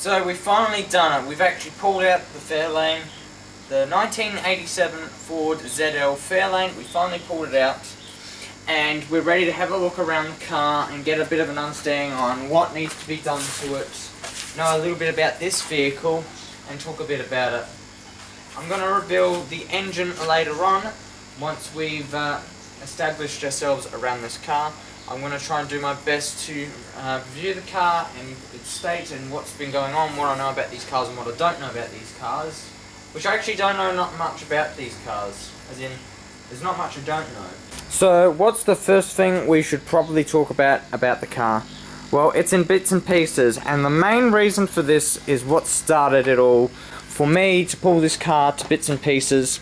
So we've finally done it. We've actually pulled out the Fairlane, the 1987 Ford ZL Fairlane. We finally pulled it out, and we're ready to have a look around the car and get a bit of an understanding on what needs to be done to it, know a little bit about this vehicle, and talk a bit about it. I'm going to reveal the engine later on, once we've established ourselves around this car. I'm going to try and do my best to review the car and its state and what's been going on, what I know about these cars and what I don't know about these cars. Which I actually don't know not much about these cars, as in, there's not much I don't know. So, what's the first thing we should probably talk about the car? Well, it's in bits and pieces, and the main reason for this is what started it all. For me to pull this car to bits and pieces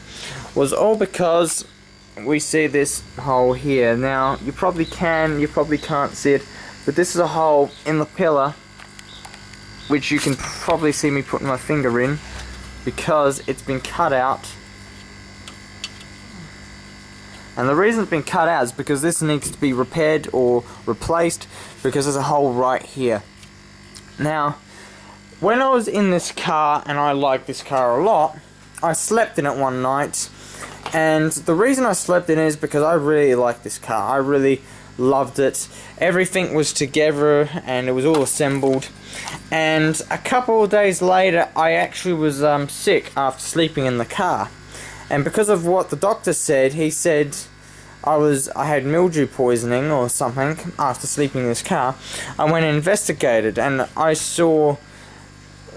was all because we see this hole here. Now, you probably can't see it, but this is a hole in the pillar, which you can probably see me putting my finger in, because it's been cut out. And the reason it's been cut out is because this needs to be repaired or replaced, because there's a hole right here. Now, when I was in this car, and I like this car a lot, I slept in it one night. And the reason I slept in it is because I really like this car. I really loved it. Everything was together and it was all assembled. And a couple of days later, I actually was sick after sleeping in the car. And because of what the doctor said, he said I had mildew poisoning or something after sleeping in this car. I went and investigated, and I saw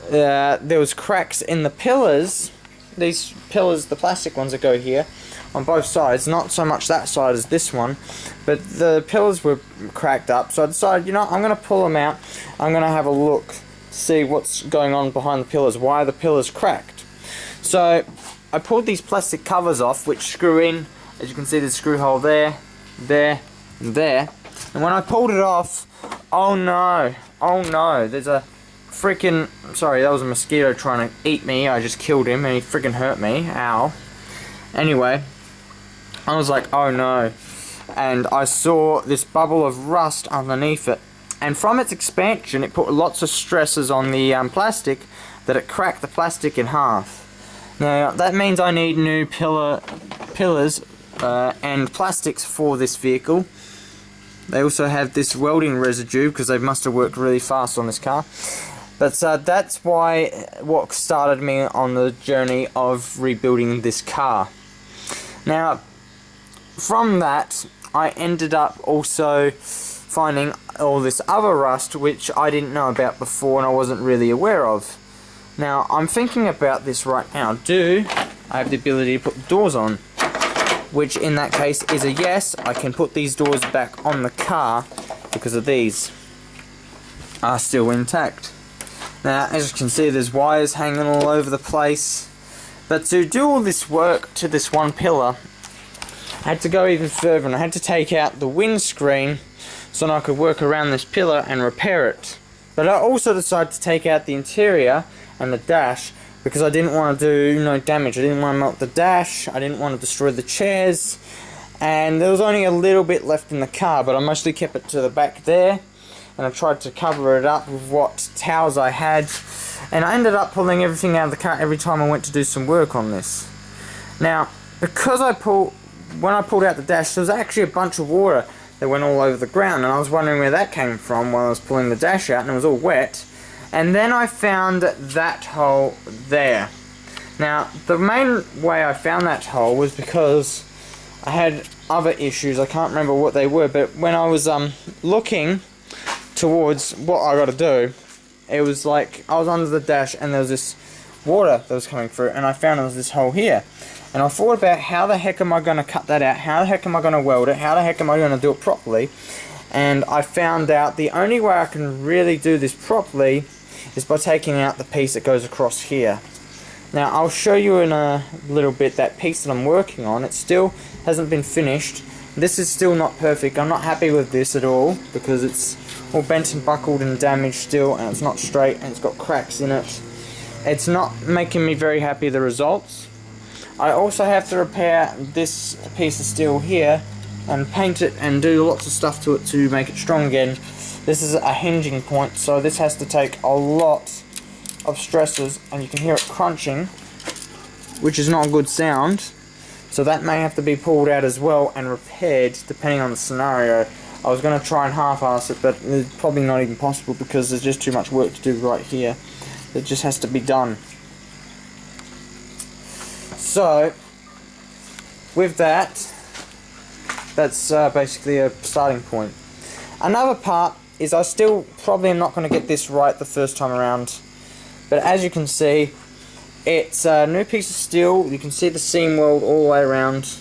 there was cracks in the pillars. These pillars, the plastic ones that go here, on both sides, not so much that side as this one, but the pillars were cracked up, so I decided, you know, I'm going to pull them out, I'm going to have a look, see what's going on behind the pillars, why are the pillars cracked. So, I pulled these plastic covers off, which screw in, as you can see there's a screw hole there, there, and there, and when I pulled it off, oh no, there's a freaking, sorry, that was a mosquito trying to eat me. I just killed him and he freaking hurt me. Ow. Anyway, I was like, oh no. And I saw this bubble of rust underneath it. And from its expansion, it put lots of stresses on the plastic, that it cracked the plastic in half. Now, that means I need new pillars and plastics for this vehicle. They also have this welding residue, because they must have worked really fast on this car. But that's what started me on the journey of rebuilding this car. Now, from that, I ended up also finding all this other rust, which I didn't know about before and I wasn't really aware of. Now, I'm thinking about this right now. Do I have the ability to put doors on? Which in that case is a yes. I can put these doors back on the car because of these are still intact. Now, as you can see, there's wires hanging all over the place. But to do all this work to this one pillar, I had to go even further, and I had to take out the windscreen so that I could work around this pillar and repair it. But I also decided to take out the interior and the dash, because I didn't want to do no damage. I didn't want to melt the dash, I didn't want to destroy the chairs, and there was only a little bit left in the car, but I mostly kept it to the back there. And I tried to cover it up with what towels I had, and I ended up pulling everything out of the car every time I went to do some work on this. Now, because when I pulled out the dash, there was actually a bunch of water that went all over the ground, and I was wondering where that came from while I was pulling the dash out, and it was all wet. And then I found that hole there. Now, the main way I found that hole was because I had other issues. I can't remember what they were, but when I was looking towards what I got to do, it was like I was under the dash and there was this water that was coming through, and I found there was this hole here, and I thought about how the heck am I going to cut that out, how the heck am I going to weld it, how the heck am I going to do it properly. And I found out the only way I can really do this properly is by taking out the piece that goes across here. Now, I'll show you in a little bit that piece that I'm working on. It still hasn't been finished. This is still not perfect. I'm not happy with this at all, because it's all bent and buckled and damaged still, and it's not straight, and it's got cracks in it. It's not making me very happy, the results. I also have to repair this piece of steel here and paint it and do lots of stuff to it to make it strong again. This is a hinging point, so this has to take a lot of stressors, and you can hear it crunching, which is not a good sound. So that may have to be pulled out as well and repaired depending on the scenario. I was going to try and half-ass it, but it's probably not even possible because there's just too much work to do right here. It just has to be done. So, with that, that's basically a starting point. Another part is I still probably am not going to get this right the first time around. But as you can see, it's a new piece of steel. You can see the seam weld all the way around,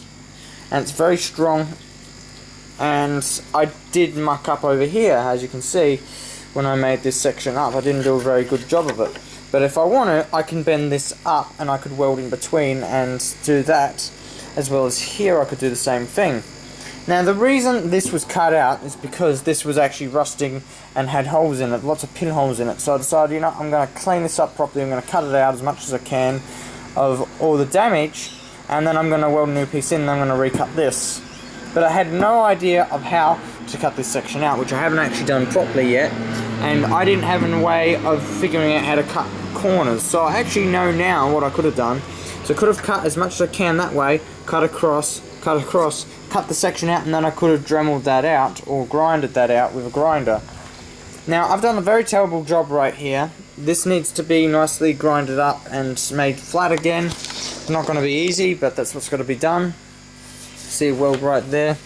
and it's very strong. And I did muck up over here, as you can see, when I made this section up. I didn't do a very good job of it. But if I want to, I can bend this up and I could weld in between and do that, as well as here I could do the same thing. Now the reason this was cut out is because this was actually rusting and had holes in it, lots of pinholes in it. So I decided, you know, I'm going to clean this up properly, I'm going to cut it out as much as I can of all the damage, and then I'm going to weld a new piece in and I'm going to recut this. But I had no idea of how to cut this section out, which I haven't actually done properly yet, and I didn't have a way of figuring out how to cut corners. So I actually know now what I could have done. So I could have cut as much as I can that way, cut across, cut the section out, and then I could have dremeled that out or grinded that out with a grinder. Now I've done a very terrible job right here. This needs to be nicely grinded up and made flat again. It's not going to be easy, but that's what's got to be done. See a weld right there.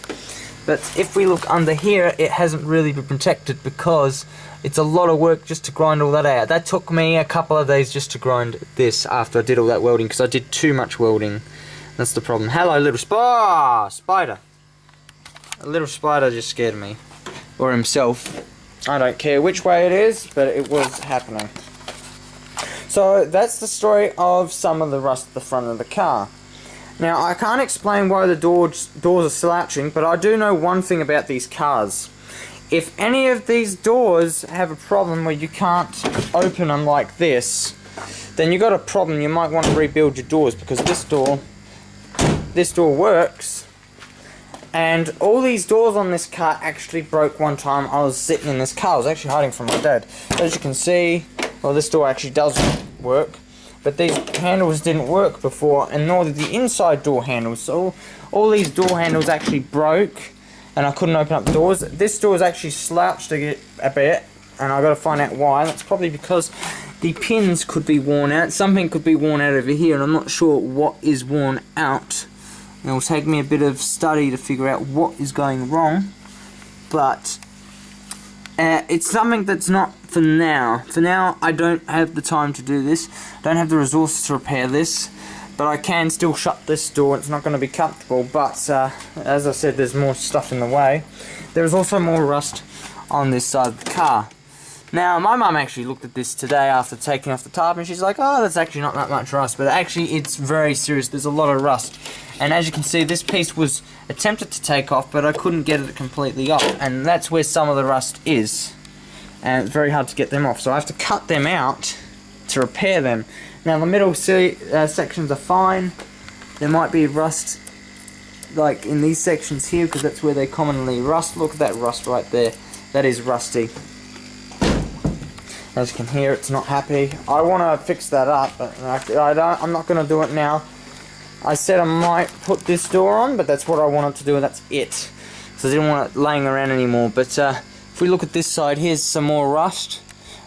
But if we look under here, it hasn't really been protected because it's a lot of work just to grind all that out. That took me a couple of days just to grind this after I did all that welding, because I did too much welding. That's the problem. Hello, little spider. A little spider just scared me. Or himself. I don't care which way it is, but it was happening. So that's the story of some of the rust at the front of the car. Now I can't explain why the doors are slouching, but I do know one thing about these cars. If any of these doors have a problem where you can't open them like this, then you got a problem. You might want to rebuild your doors, because this door works, and all these doors on this car actually broke one time. I was sitting in this car. I was actually hiding from my dad. As you can see, well, this door actually does work, but these handles didn't work before, and nor did the inside door handles. So all these door handles actually broke, and I couldn't open up doors. This door is actually slouched a bit, and I've got to find out why. That's probably because the pins could be worn out. Something could be worn out over here, and I'm not sure what is worn out. It will take me a bit of study to figure out what is going wrong, but it's something that's not for now. For now, I don't have the time to do this. I don't have the resources to repair this, but I can still shut this door. It's not going to be comfortable, but as I said, there's more stuff in the way. There's also more rust on this side of the car. Now, my mum actually looked at this today after taking off the tarp, and she's like, oh, that's actually not that much rust, but actually it's very serious. There's a lot of rust. And as you can see, this piece was attempted to take off, but I couldn't get it completely off, and that's where some of the rust is. And it's very hard to get them off, so I have to cut them out to repair them. Now, the middle sections are fine. There might be rust, like in these sections here, because that's where they commonly rust. Look at that rust right there. That is rusty. As you can hear, it's not happy. I want to fix that up, but I'm not going to do it now. I said I might put this door on, but that's what I wanted to do, and that's it. So I didn't want it laying around anymore. But if we look at this side, here's some more rust.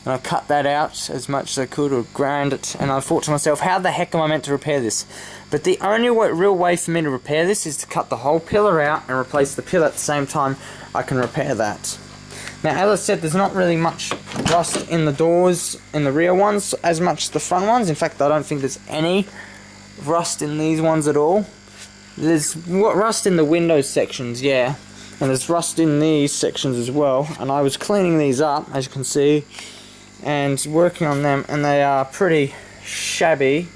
And I cut that out as much as I could, or ground it. And I thought to myself, how the heck am I meant to repair this? But the only real way for me to repair this is to cut the whole pillar out and replace the pillar at the same time. I can repair that. Now, as I said, there's not really much rust in the doors, in the rear ones, as much as the front ones. In fact, I don't think there's any rust in these ones at all. There's rust in the window sections, yeah, and there's rust in these sections as well. And I was cleaning these up, as you can see, and working on them, and they are pretty shabby.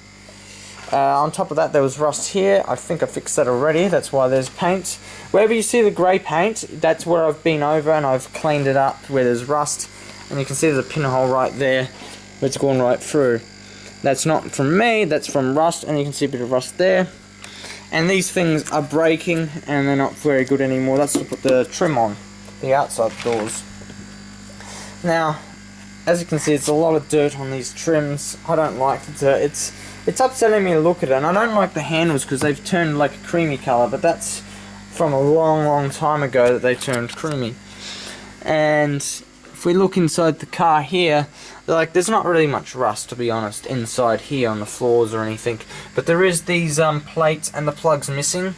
On top of that, there was rust here. I think I fixed that already. That's why there's paint. Wherever you see the grey paint, that's where I've been over and I've cleaned it up where there's rust. And you can see there's a pinhole right there where it's gone right through. That's not from me, that's from rust, and you can see a bit of rust there. And these things are breaking and they're not very good anymore. That's to put the trim on, the outside doors. Now, as you can see, it's a lot of dirt on these trims. I don't like the dirt. It's upsetting me to look at it, and I don't like the handles because they've turned like a creamy colour, but that's from a long time ago that they turned creamy. And if we look inside the car here, like, there's not really much rust, to be honest, inside here on the floors or anything, but there is these plates and the plugs missing,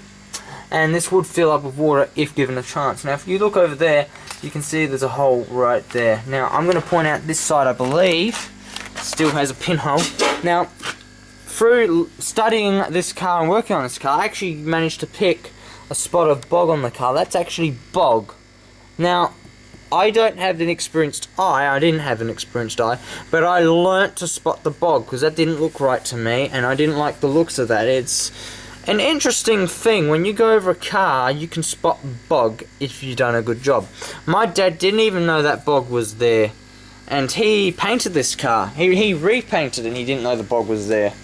and this would fill up with water if given a chance. Now if you look over there, you can see there's a hole right there. Now I'm going to point out this side, I believe still has a pinhole. Now through studying this car and working on this car, I actually managed to pick a spot of bog on the car. That's actually bog. Now I don't have an experienced eye, I didn't have an experienced eye, but I learnt to spot the bog because that didn't look right to me, and I didn't like the looks of that. It's an interesting thing. When you go over a car, you can spot bog if you've done a good job. My dad didn't even know that bog was there, and he painted this car. He repainted it, and he didn't know the bog was there.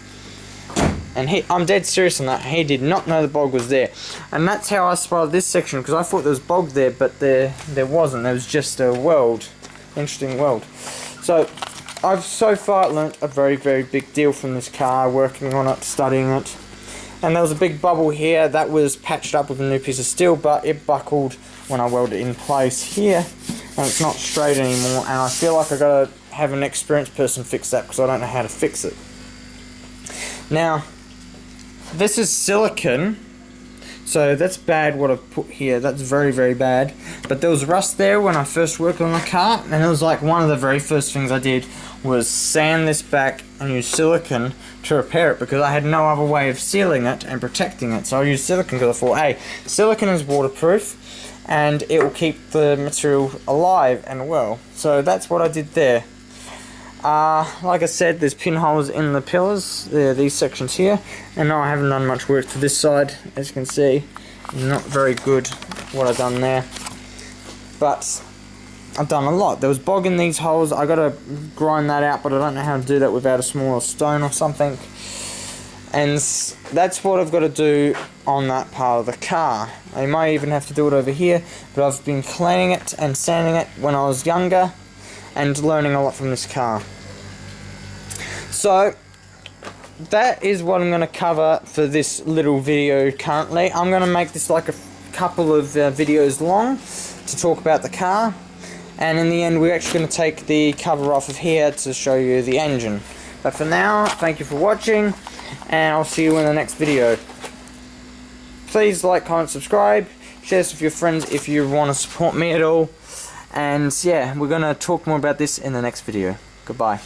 And I'm dead serious on that. He did not know the bog was there. And that's how I spotted this section, because I thought there was bog there, but there wasn't. There was just a weld. Interesting weld. So I've so far learnt a very big deal from this car, working on it, studying it. And there was a big bubble here that was patched up with a new piece of steel, but it buckled when I welded it in place here, and it's not straight anymore, and I feel like I gotta have an experienced person fix that because I don't know how to fix it. Now this is silicone, so that's bad what I've put here. That's very bad. But there was rust there when I first worked on the car, and it was like one of the very first things I did was sand this back and use silicone to repair it, because I had no other way of sealing it and protecting it. So I used silicone because I thought, hey, silicone is waterproof and it will keep the material alive and well. So that's what I did there. Like I said, there's pinholes in the pillars, these sections here, and no, I haven't done much work to this side. As you can see, not very good what I've done there, but I've done a lot. There was bog in these holes. I gotta grind that out, but I don't know how to do that without a smaller stone or something. And that's what I've got to do on that part of the car. I might even have to do it over here, but I've been cleaning it and sanding it when I was younger, and learning a lot from this car. So that is what I'm going to cover for this little video currently. I'm going to make this like a couple of videos long to talk about the car, and in the end we're actually going to take the cover off of here to show you the engine. But for now, thank you for watching, and I'll see you in the next video. Please like, comment, subscribe, share this with your friends if you want to support me at all. And yeah, we're going to talk more about this in the next video. Goodbye.